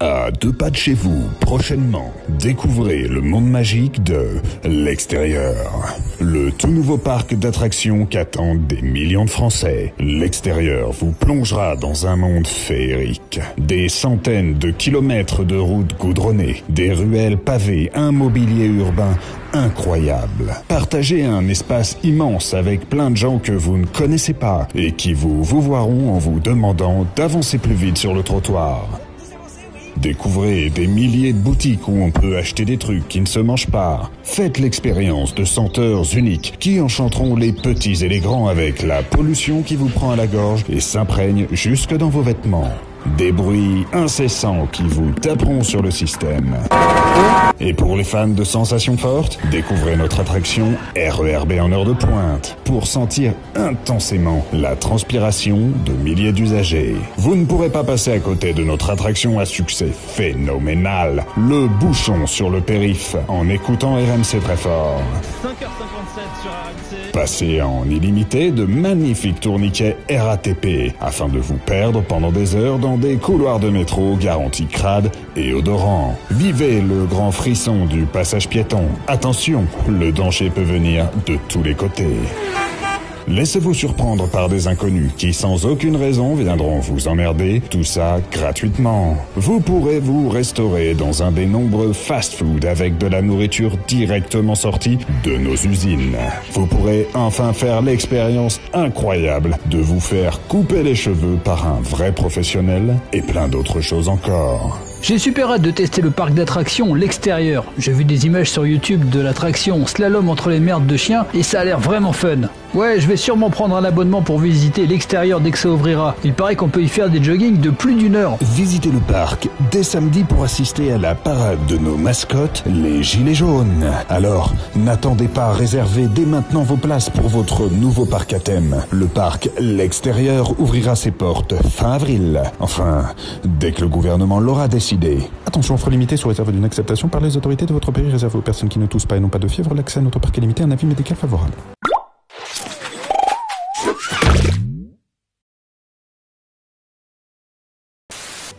À 2 pas de chez vous, prochainement, découvrez le monde magique de l'Extérieur. Le tout nouveau parc d'attractions qu'attendent des millions de Français. L'Extérieur vous plongera dans un monde féerique. Des centaines de kilomètres de routes goudronnées, des ruelles pavées, un mobilier urbain incroyable. Partagez un espace immense avec plein de gens que vous ne connaissez pas et qui vous voiront en vous demandant d'avancer plus vite sur le trottoir. Découvrez des milliers de boutiques où on peut acheter des trucs qui ne se mangent pas. Faites l'expérience de senteurs uniques qui enchanteront les petits et les grands avec la pollution qui vous prend à la gorge et s'imprègne jusque dans vos vêtements. Des bruits incessants qui vous taperont sur le système. Et pour les fans de sensations fortes, découvrez notre attraction RERB en heure de pointe pour sentir intensément la transpiration de milliers d'usagers. Vous ne pourrez pas passer à côté de notre attraction à succès phénoménal, le bouchon sur le périph' en écoutant RMC très fort. 5h57 sur RMC. Passez en illimité de magnifiques tourniquets RATP afin de vous perdre pendant des heures dans des couloirs de métro garantis crades et odorants. Vivez le grand frisson du passage piéton. Attention, le danger peut venir de tous les côtés. Laissez-vous surprendre par des inconnus qui, sans aucune raison, viendront vous emmerder, tout ça gratuitement. Vous pourrez vous restaurer dans un des nombreux fast-food avec de la nourriture directement sortie de nos usines. Vous pourrez enfin faire l'expérience incroyable de vous faire couper les cheveux par un vrai professionnel et plein d'autres choses encore. J'ai super hâte de tester le parc d'attractions L'Extérieur. J'ai vu des images sur YouTube de l'attraction Slalom entre les merdes de chiens et ça a l'air vraiment fun. Ouais, je vais sûrement prendre un abonnement pour visiter l'Extérieur dès que ça ouvrira. Il paraît qu'on peut y faire des joggings de plus d'1 heure. Visitez le parc dès samedi pour assister à la parade de nos mascottes, les Gilets jaunes. Alors, n'attendez pas à réserver dès maintenant vos places pour votre nouveau parc à thème. Le parc L'Extérieur ouvrira ses portes fin avril. Enfin, dès que le gouvernement l'aura décidé. Attention, offre limitée sous réserve d'une acceptation par les autorités de votre pays réservée aux personnes qui ne toussent pas et n'ont pas de fièvre. L'accès à notre parc est limité à un avis médical favorable.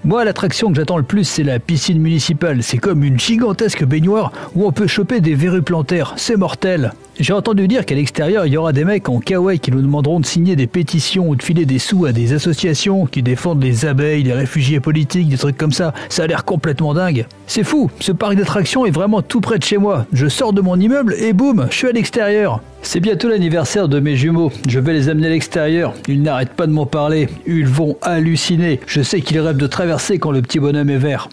Moi, l'attraction que j'attends le plus, c'est la piscine municipale. C'est comme une gigantesque baignoire où on peut choper des verrues plantaires. C'est mortel. J'ai entendu dire qu'à l'extérieur, il y aura des mecs en kawaii qui nous demanderont de signer des pétitions ou de filer des sous à des associations qui défendent les abeilles, les réfugiés politiques, des trucs comme ça. Ça a l'air complètement dingue. C'est fou, ce parc d'attractions est vraiment tout près de chez moi. Je sors de mon immeuble et boum, je suis à l'extérieur. C'est bientôt l'anniversaire de mes jumeaux. Je vais les amener à l'extérieur. Ils n'arrêtent pas de m'en parler. Ils vont halluciner. Je sais qu'ils rêvent de traverser quand le petit bonhomme est vert.